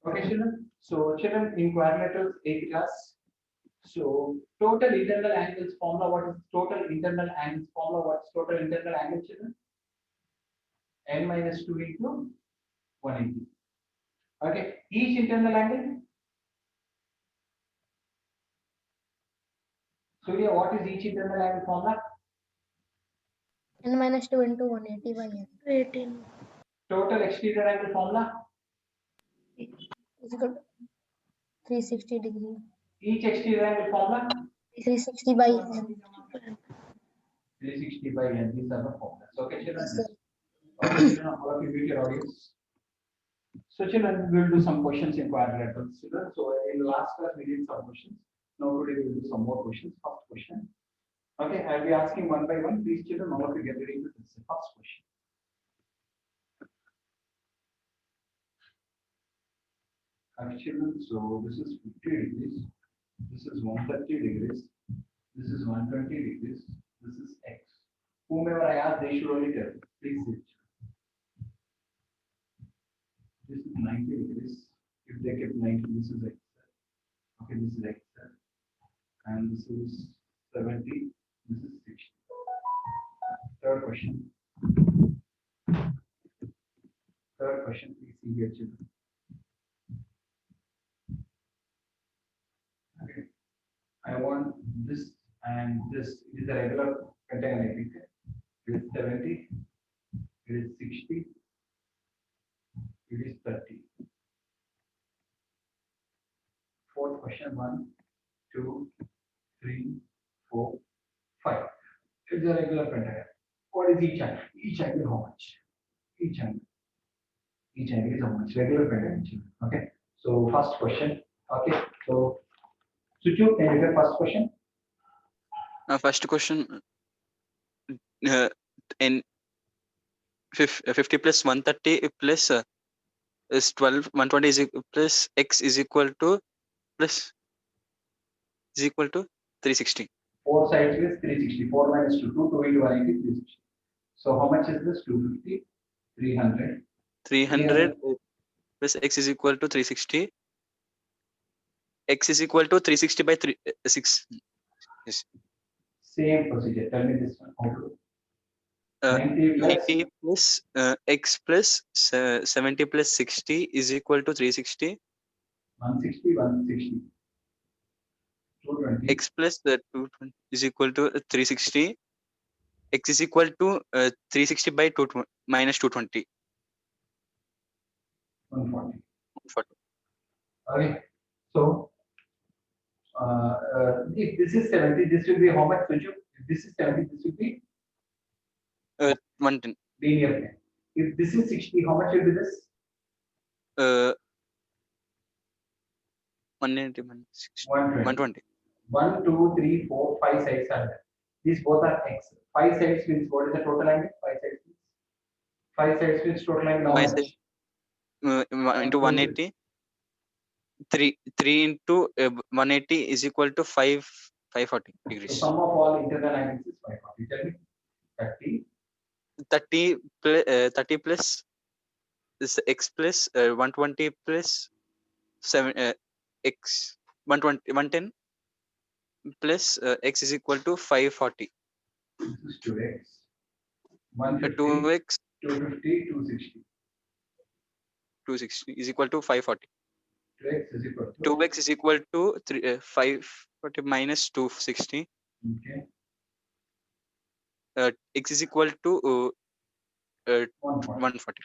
Okay, children. So, children, in quadrilaterals 8th class. So, total internal angles formula. What is total internal angles formula? What's total internal angle, children? N minus 2 into 180. Okay. Each internal angle. Surya, what is each internal angle formula? N minus 2 into 180 by n. 18. Total exterior angle formula. Is equal to 360 degree. Each exterior angle formula. 360 by n. 360 by n. These are the formulas. Okay, children. Yes, sir. Okay, children. All of you mute your audience. So, children, we will do some questions in quadrilaterals. Children. So, in the last class, we did some questions. Now, today we will do some more questions. First question. Okay, I'll be asking one by one. Please, children, all of you get ready with this. First question. Okay, children. So, this is 50 degrees. This is 130 degrees. This is 120 degrees. This is x. Whomever I ask, they should only tell. Please sit. This is 90 degrees. If they kept 90, this is x. Okay, this is x. And this is 70. This is 60. Third question. Third question, please see here, children. Okay. I want this and this. It is a regular pentagon, I think. It is 70. It is 60. It is 30. Fourth question, 1, 2, 3, 4, 5. It's a regular pentagon. What is each angle? Each angle, how much? Each angle. Each angle is how much? Regular pentagon. Okay. So first question. Okay. So Suchu, can you get first question? First question. In 50 plus 130 plus is 12. 120 is plus x is equal to plus is equal to 360. 4 sides is 360. 4 minus 2, 2 into 180, 360. So how much is this? 250, 300. 300 plus x is equal to 360. X is equal to 360 by 6. Yes. Same procedure. Tell me this one. How to do? 90 90 plus x plus 70 plus 60 is equal to 360. 160, 160. 220. X plus 220 is equal to 360. X is equal to 360 by 220 minus 220. 140. 140. Okay. So if this is 70, this will be how much? Suju? If this is 70, this will be 110. linear plane. If this is 60, how much will be this? 190 minus 60. 120. 120. 1, 2, 3, 4, 5 sides are there. These both are x. 5 sides means what is the total angle? 5 sides means 5 sides means total angle how 5 much? sides into 180. 3 into 180 is equal to 540 So degrees. sum of all internal angles is 540. Tell me. 30. 30 plus is x plus 120 plus 7 x 120 110 plus x is equal to 540. This is 2x. 150, 2x 250, 260. 260 is equal to 540. 2x is equal to 2x is equal to 540 minus 260. okay, X is equal to 140. 140.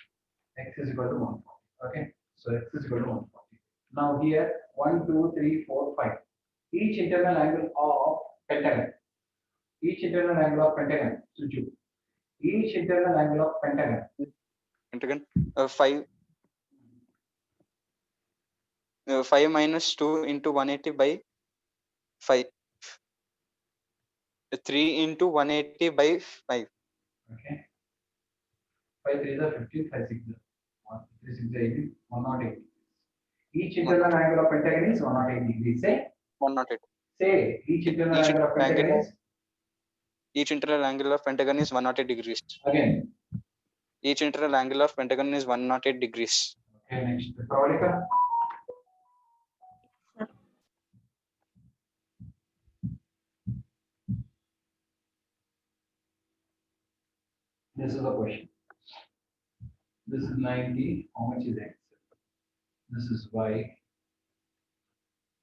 X is equal to 140. Okay. So x is equal to 140. Now here 1, 2, 3, 4, 5. Each internal angle of pentagon. Each internal angle of pentagon. Suju. Each internal angle of pentagon. And again 5 minus 2 into 180 by 5. 3 into 180 by 5. Okay. 5 3 is 15, 5 6 is 1, 3 6 is 18, 108. Each internal angle of pentagon is 108 degrees. Say. 108. Say each internal Each angle of pentagon angle is Each internal angle of pentagon is 108 degrees. again. Each internal angle of pentagon is 108 degrees. Okay, next. Parvalika. This is the question. This is 90. How much is x? This is y.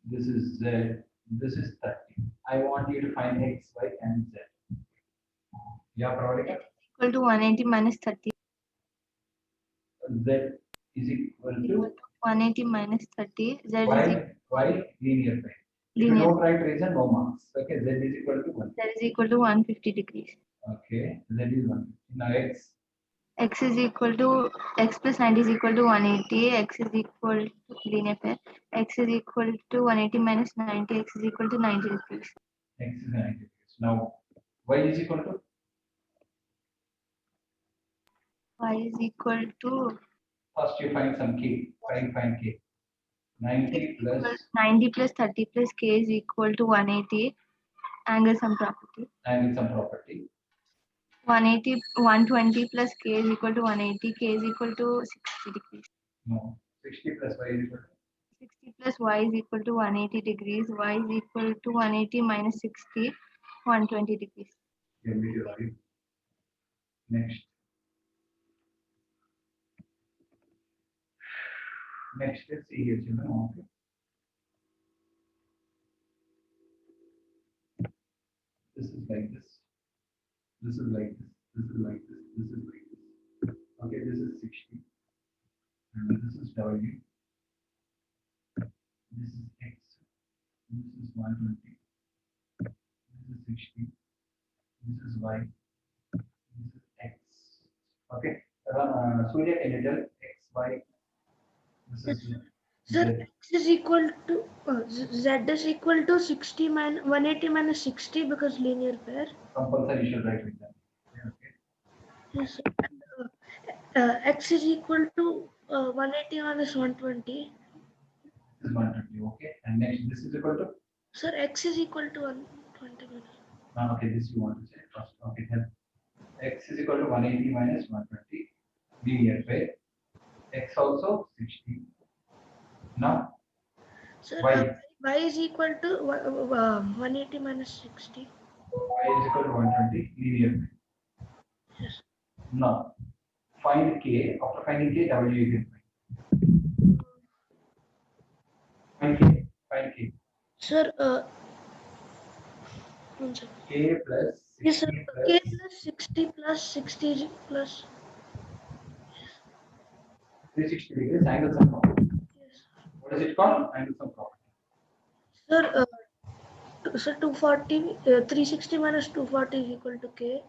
This is z. This is 30. I want you to find x, y, and z. Yeah, Pravalika. Equal to 180 minus 30. Z is equal to 180 minus 30. Z is y linear pair. If you linear. don't write reason, no marks. Okay, z is equal to 1. Z is equal to 150 degrees. Okay, z is 1. Now X is equal to x plus 90 is equal to 180. X is equal to linear pair. X is equal to 180 minus 90. X is equal to 90 degrees. x is 90 degrees. Now y is equal to Y is equal to first you find some k. Find k. 90 plus 90 plus 30 plus k is equal to 180. Angle sum property. and some property. 180, 120 plus k is equal to 180. K is equal to 60 degrees. No, 60 plus y is equal to 60 plus y is equal to 180 degrees. Y is equal to 180 minus 60, 120 degrees. value. Next. Next is see here, children. Okay. This is like this. This is like this. This is like this. This is like this. Okay, this is 60. And this is W. This is X. This is 120. This is 60. This is Y. This is X. Okay. Surya, can you tell X, Y? This is Sir, Z. x is equal to z is equal to 60 minus 180 minus 60 because linear pair. Compulsory you should write with them. Okay. Yes. X is equal to 180 minus 120. This is 120. Okay. And next, this is equal to. Sir, x is equal to 120 minus. Okay, this you want to say first. Okay, then X is equal to 180 minus 120. Linear pair. X also 60. Now Sir, Y. y is equal to 180 minus 60. Y is equal to 120. Linear pair. Yes. Now find K. After finding K, W you can find. Find K. Find K. Sir, one second. K plus 60 Yes, sir. plus. K plus 60 plus 60 plus. 360 degrees angle sum property. Yes. What is it called? Angle sum property. Sir, sir 240, 360 minus 240 is equal to k.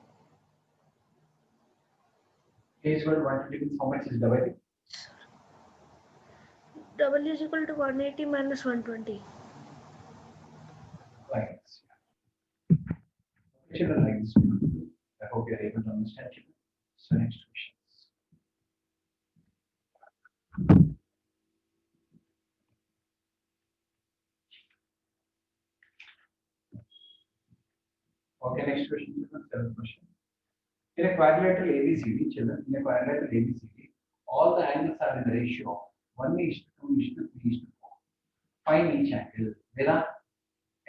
K is equal to 120 means how much is W? W is equal to 180 minus 120. Like this. Children like this. I hope you are able to understand. Children. So next questions. Okay, next question. Children. Seventh question. In a quadrilateral ABCD, children, in a quadrilateral ABCD, all the angles are in the ratio of 1:2:3:4. Find each angle. Veda,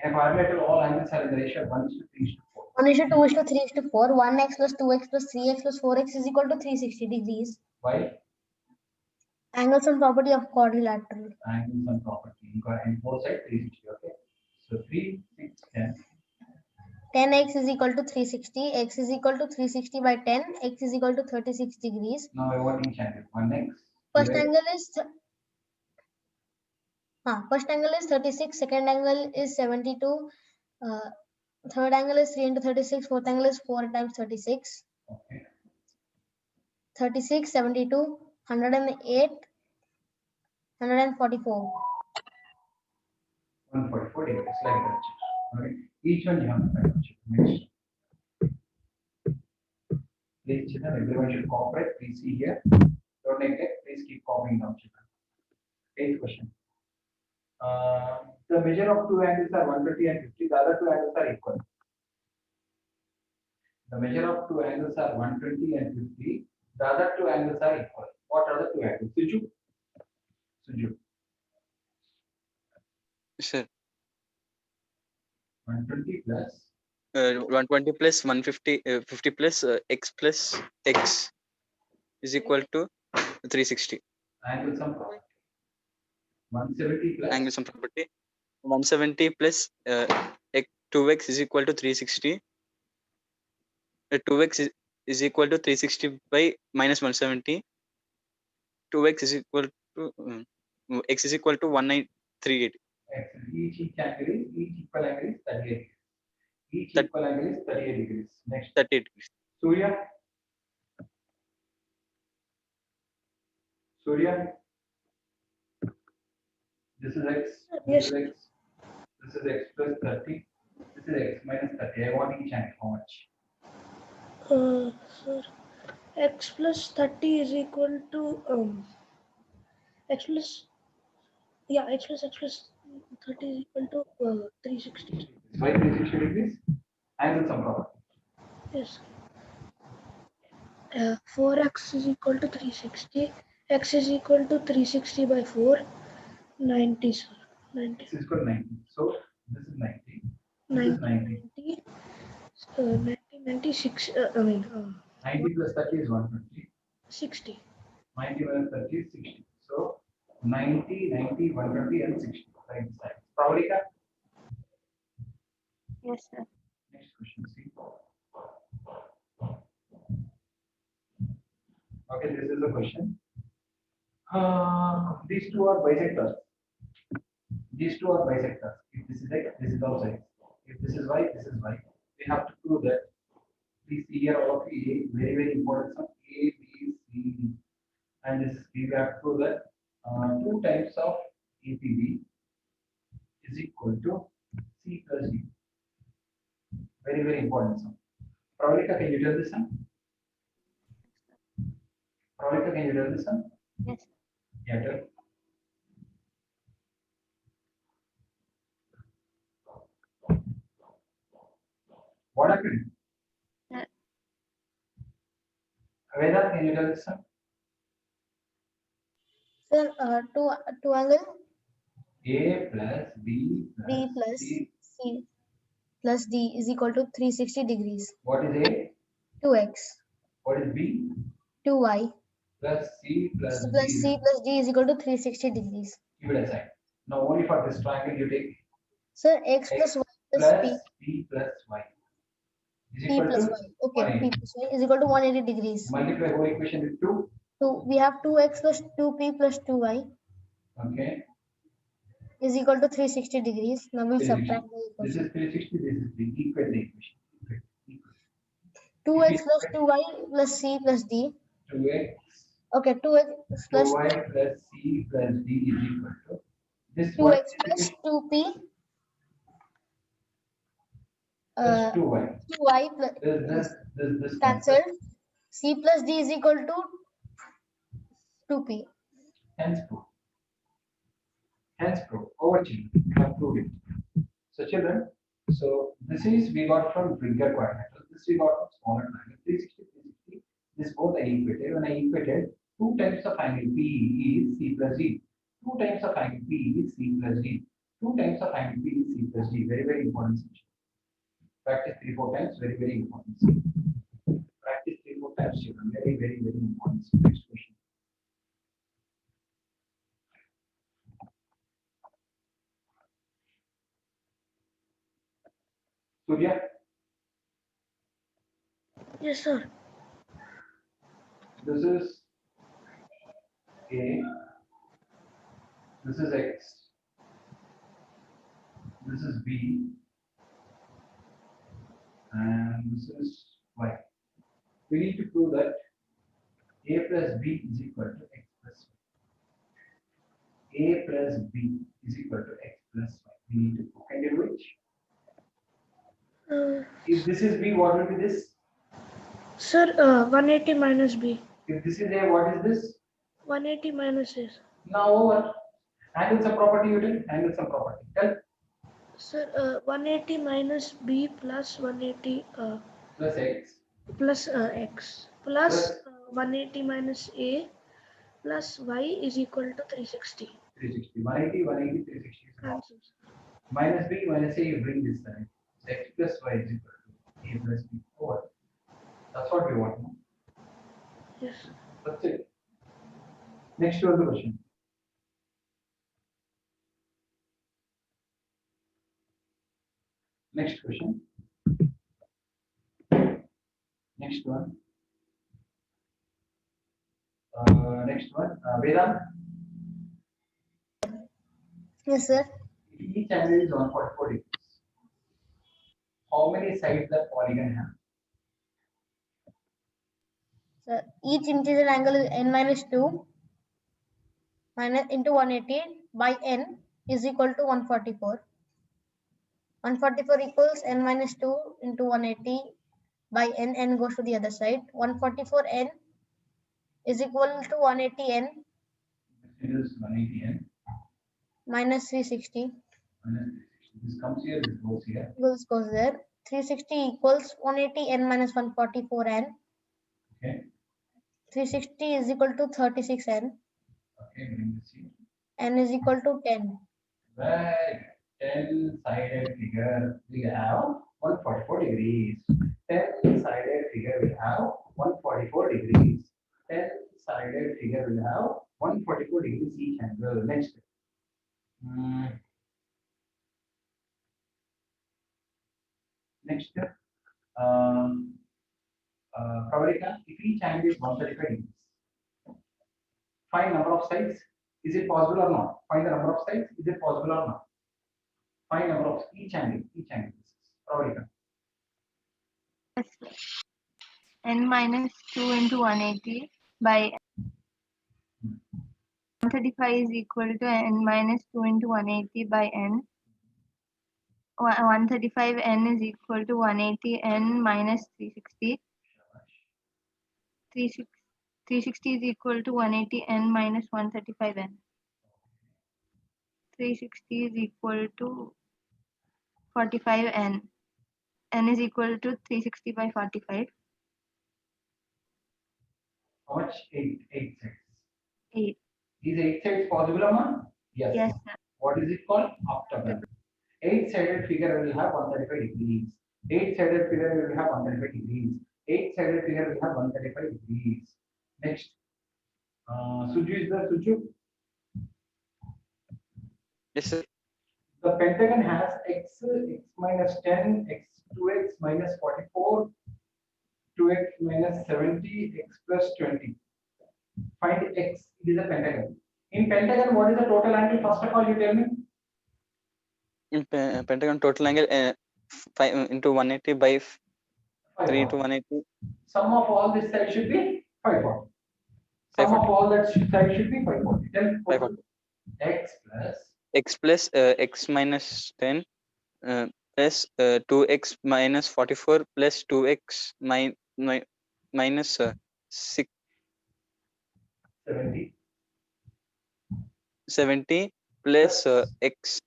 in a quadrilateral, all angles are in the ratio of 1:3:4. 1:2:3:4. 1x plus 2x plus 3x plus 4x is equal to 360 degrees. Why? Angle sum property of quadrilateral. Angle sum property. You got in both sides 360. Okay. So 3, 6, 10. 10x is equal to 360. X is equal to 360 by 10. X is equal to 36 degrees. Now I want each angle. 1x. First divide- angle is first angle is 36. Second angle is 72. Third angle is 3 into 36. Fourth angle is 4 times 36. Okay. 36, 72, 108, 144. 144 degrees like that. Okay. Each one you have to find. Next. Please, children, everyone should cooperate. Please see here. Don't neglect. Please keep copying down, children. Eighth question. The measure of two angles are 120 and 50. The other two angles are equal. The measure of two angles are 120 and 50. The other two angles are equal. What are the two angles? Suju. Suju. Sir, 120 plus 120 plus 150 50 plus x plus x is equal to 360. Angle sum property. 170 plus Angle sum property. 170 plus 2x is equal to 360. 2x is equal to 360 by minus 170. 2x is equal to x is equal to 1938. x. Each equal angle is 38 degrees. Each That- equal angle is 38 degrees. Next. 38 degrees. Surya. Surya. This is x. This is x. This is x plus 30. This is x minus 30. I want each angle. How much? Sir, x plus 30 is equal to x plus x plus 30 is equal to 360. Why 360 degrees? Angle sum property. Yes. 4x is equal to 360. X is equal to 360 by 4. 90, sir. 90. X is equal to 90. So this is 90. This 90. is 90. 96. 90 plus 30 is 120. 60. 90 minus 30 is 60. So 90, 90, 120 and 60. Right side. Pravalika. Yes, sir. Next question. See. Okay, this is the question. These two are bisectors. These two are bisectors. If this is x, this is also x. If this is y, this is y. We have to prove that. Please see here all of A, very, very important. Some A, B, C, D. And this is B. We have to prove that 2 times of APB is equal to C plus D. Very, very important sum. Pravalika, can you tell this sum? Pravalika, can you tell this sum? Yes. Yeah, tell. What happened? Yeah. Veda, can you tell this sum? Sir, two angle A plus B B plus plus C. C plus D is equal to 360 degrees. What is A? 2x, What is B? 2y Plus C plus plus D. C plus D is equal to 360 degrees. Give it aside. Now only for this triangle you take Sir, x plus y plus plus B plus Y. Is P equal plus to y. Okay, 180. P plus y is equal to 180 degrees. Multiply whole equation with 2. So we have 2x plus 2p plus 2y Okay. is equal to 360 degrees. Now we'll 360. subtract the This equation. is 360. This is 3. Equate the equation. Equate. 2x plus 2y plus C plus D. 2x, Okay, 2x plus 2y plus C plus D is equal to this 2x plus 2p plus 2y. 2y plus This cancelled. C plus D is equal to 2p. Hence proof. Hence proof. Over children. We have proved it. So children, so this is we got from bigger quadrilateral. This we got from smaller triangle. 360, 360. This both I equated. When I equated, 2 times of angle P is C plus D. 2 times of angle P is C plus D. 2 times of angle P is C plus D. Very, very important. Practice 3-4 times. Very, very important. Practice 3-4 times, children. Very, very, very important. Next question. Surya, Yes, sir. this is A, this is X, this is B, and this is Y. We need to prove that A plus B is equal to X plus Y. A plus B is equal to X plus Y. We need to prove. Can you do it? If this is B, what will be this? Sir, 180 minus B. If this is A, what is this? 180 minus A. Now over. Angle sum property you did. Angle sum property. Tell. Sir, 180 minus B plus 180 Plus X. plus X plus 180 minus A plus Y is equal to 360. 360. 180, 180, 360. Cancel. Minus B minus A, you bring this side. So X plus Y is equal to A plus B over. That's what we want. No? Yes. That's it. Next to the question. Next question. Next one. Next one. Vedant. Yes, sir. Each angle is 144 degrees. How many sides that polygon have? So each interior angle is n minus 2 minus into 180 by n is equal to 144. 144 equals n minus 2 into 180 by n. N goes to the other side. 144n is equal to 180n It is 180n minus 360. minus 360. This comes here, this goes here. Equals goes there. 360 equals 180n minus 144n. Okay. 360 is equal to 36n. Okay, bring this here. N is equal to 10. Right. 10-sided figure we have 144 degrees. 10-sided figure we have 144 degrees. 10-sided figure will have 144 degrees each angle. Next. Next. Pravalika, if each angle is 135 degrees, find number of sides. Is it possible or not? Find the number of sides. Is it possible or not? Find number of each angle. Each angle. Pravalika. N minus 2 into 180 by 135 is equal to n minus 2 into 180 by n. 135 n is equal to 180 n minus 360. 360 is equal to 180 n minus 135 n. 360 is equal to 45 n. N is equal to 360 by 45. How much? 8 sides. 8. Is 8 sides possible or not? Yes. Yes, sir. What is it called? Octagon. 8-sided figure will have 135 degrees. 8-sided figure will have 135 degrees. 8-sided figure will have 135 degrees. Next. Suju is there, Suju? Yes, sir. The pentagon has x minus 10, x 2x minus 44, 2x minus 70, x plus 20. Find x. It is a pentagon. In pentagon, what is the total angle? First of all, you tell me. In pentagon total angle 5 into 180 by 3 into 540. 180. Sum of all this side should be 540. Sum of all that side should be 540. Then 540. X plus X minus 10 plus 2x minus 44 plus 2x minus 6 70 70 plus x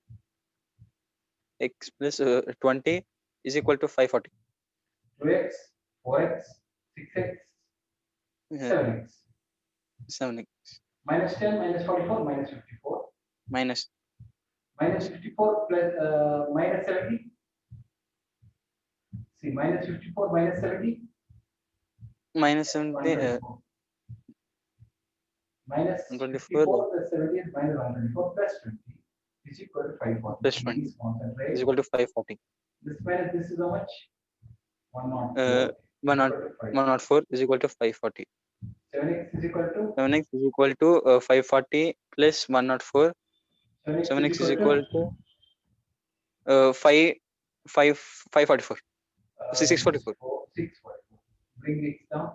plus 20 is equal to 540. 2x 4x 6x 7x 7x minus 10 minus 44 minus 54 minus minus 54 plus minus 70. See, minus 54 minus 70 minus 70 124. Minus 124 54 plus 70 is minus 124 plus 20 is equal to 540. plus 20 Please concentrate. is equal to 540. This minus this is how much? 104. 104 is equal to 540. 7x is equal to 7x is equal to 540 plus 104. 7x is equal to 544. 644. 644. Bring x down.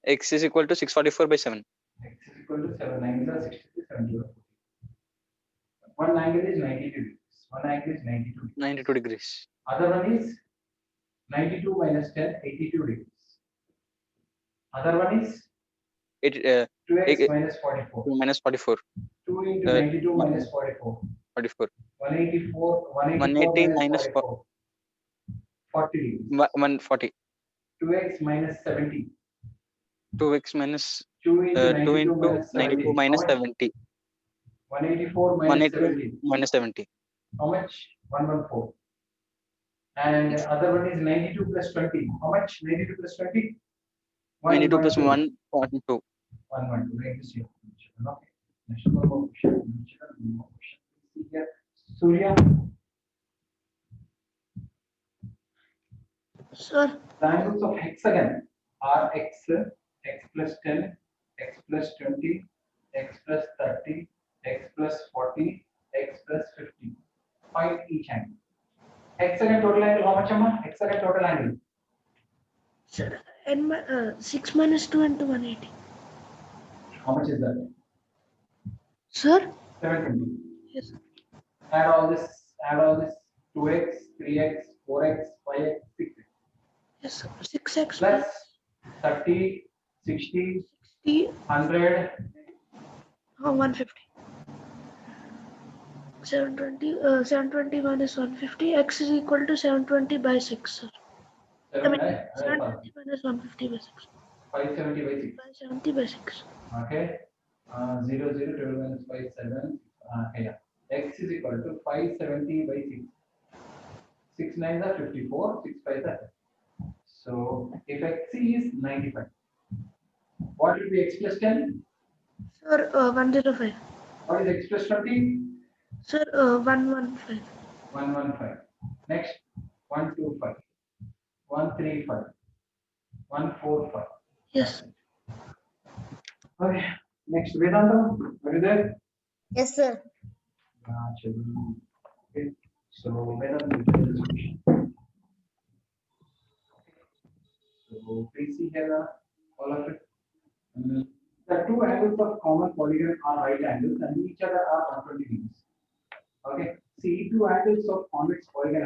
X is equal to 644 by 7. X is equal to 7. 9 is 63, 70. One angle is 92 degrees. One angle is 92 degrees. 92 degrees. Other one is 92 minus 10, 82 degrees. Other one is 2x minus 44. 2 minus 44. 2 into 92 minus 44. 44. 180 minus 44. 40 degrees. 140. 2x minus 70. 2x minus 2 into 2 into 92 92 minus minus 70. 70. 184 minus 180 70. minus 70. How much? 114. And other one is 92 plus 20. How much? 92 plus 20? 92 plus 112. 1.2. 112. Right, this here. Okay. Next one more question. One more question. See here. Surya, Sir, the angles of hexagon are x, x plus 10, x plus 20, x plus 30, x plus 40, x plus 50. Find each angle. Hexagon total angle, how much amma? Hexagon total angle. sir, and 6 minus 2 into 180. How much is that? Sir? 720. Yes. Add all this, 2x, 3x, 4x, 5x, 6x. Yes, sir. 6x Plus 30, 60, 60, 100, 150. 720 minus 150. X is equal to 720 by 6, sir. I 7, mean, right? 720 minus 150 by 6. 570 by 6. 570 by 6. Okay. 0, 0, 12 minus 5, 7. Yeah. X is equal to 570 by 6. 6 9s are 54, 6 5s are 10. So if x is 95, what will be x plus 10? Sir, 105. What is x plus 20? Sir, 115. 115. Next, 125, 135, 145. Yes. Okay. Next, Vedanta, are you there? Yes, sir. Okay. So Vedanta, will tell this question. So please see here all of it. The two angles of common polygon are right angles and each other are 120 degrees. Okay. See, two angles of convex polygon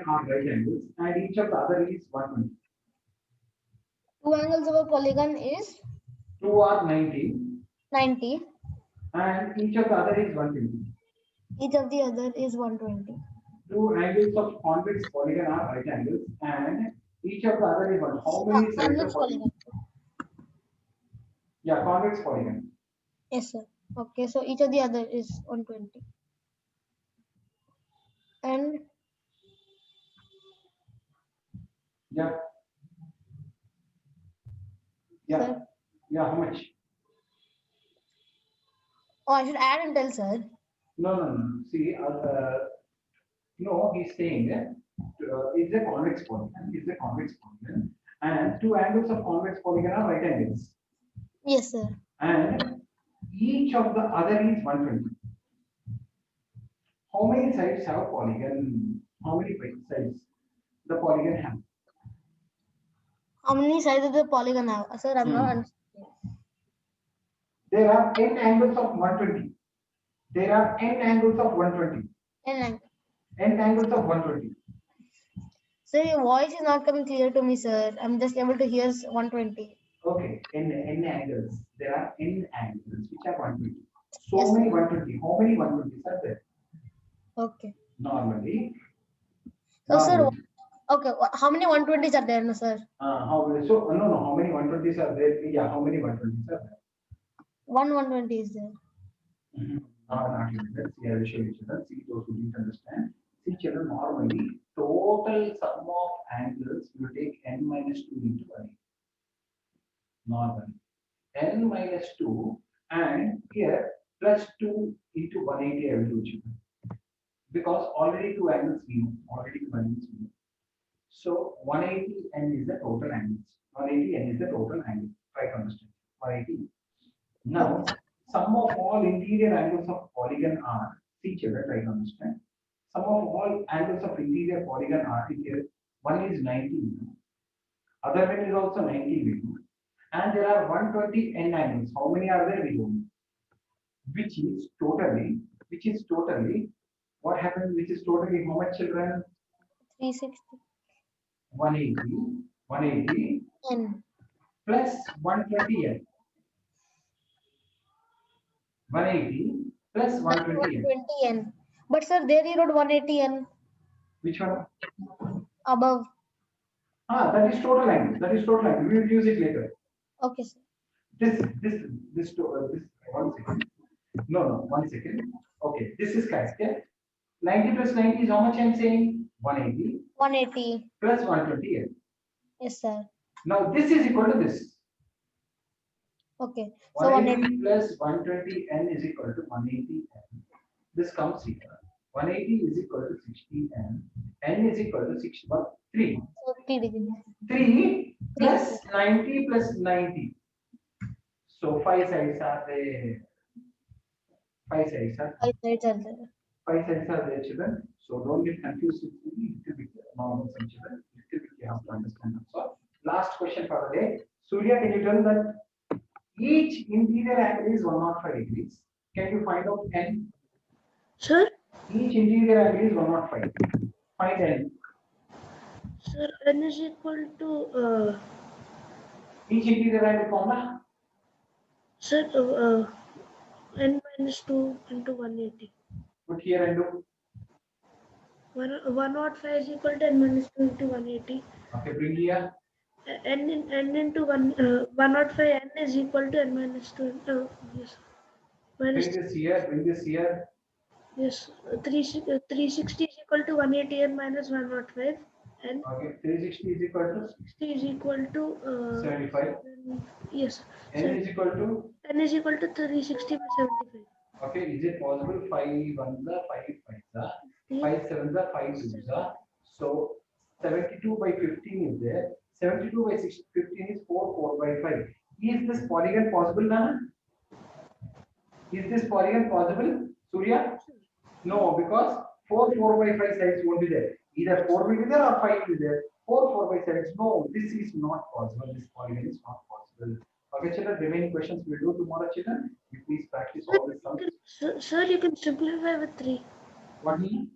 are right angles and each of the other is 120. Two angles of a polygon is Two are 90 90. and each of the other is 120. Each of the other is 120. Two angles of convex polygon are right angles and each of the other is one. How many sides Convex of polygon? polygon. Yeah, convex polygon. Yes, sir. Okay, so each of the other is 120. And Yeah. Yeah. Sir? Yeah, how much? oh, I should add and tell, sir. No. See, no, he's saying it's a convex polygon. It's a convex polygon. And two angles of convex polygon are right angles. Yes, sir. And each of the other is 120. How many sides have a polygon? How many sides the polygon have? How many sides does the polygon have? Sir, I'm not understanding. There are n angles of 120. There are n angles of 120. And N angles of 120. sir, your voice is not coming clear to me, sir. I'm just able to hear 120. Okay, n angles. There are n angles which are 120. So Yes, many 120. How many 120s are there? Okay. Normally. So, sir, normally, okay, how many 120s are there, no, sir? no. How many 120s are there? Yeah, how many 120s are there? One 120 is there. Not even that. See, I will show you children. See, those who didn't understand. See, children, normally total sum of angles you take n minus 2 into 1. Normally n minus 2 and here plus 2 into 180 I will do, children. Because already two angles we know. Already two angles we know. So 180 n is the total angles. 180 n is the total angle. Try to understand. 180. Now, sum of all interior angles of polygon are, see children, try to understand. Sum of all angles of interior polygon are here. One is 90, other one is also 90, and there are 120 n angles. How many are there? We don't know. Which is totally, what happens? Which is totally how much, children? 360. 180 N. plus 120 n. 180 plus 120 n. 120 N. But, sir, there you wrote 180 N Which one? above. That is total angle. That is total angle. We will use it later. Okay, sir. This 1 second. No, 1 second. Okay, this is correct. Yeah? 90 plus 90 is how much I'm saying? 180 180. plus 120n. Yes, sir. Now this is equal to this. Okay. So 180. 180 plus 120n is equal to 180n. This comes here. 180 is equal to 60n. N is equal to 61. 3. So 3 degrees. 3 plus 90 plus 90. So 5 sides are there. 5 sides are 5 sides are there. 5 sides are there, children. So don't get confused with the little bit normal some children. Little bit you have to understand. So last question for the day. Surya, can you tell that each interior angle is 105 degrees? Can you find out n? Sir, Each interior angle is 105. Find n. sir, n is equal to Each interior angle formula. sir n minus 2 into 180. Put here and do. 105 is equal to n minus 2 into 180. Okay, bring here. N into 105 n is equal to n minus 2 yes minus Bring this here. Bring this here. yes 360 is equal to 180 n minus 105 and Okay, 360 is equal to 60 is equal to 75. yes N is equal to. n is equal to 360 by 75. Okay, is it possible? 5 1 the 5 5 the 5 7 the 5 2 the. So 72 by 15 is there. 72 by 15 is 4 by 5. Is this polygon possible, Nana? Is this polygon possible, Surya? No, because 4 by 5 sides won't be there. Either 4 will be there or 5 will be there. 4 by sides. No, this is not possible. This polygon is not possible. Okay, children, remaining questions we'll do tomorrow, children. You please practice all this. Sir, you can simplify with 3. What mean?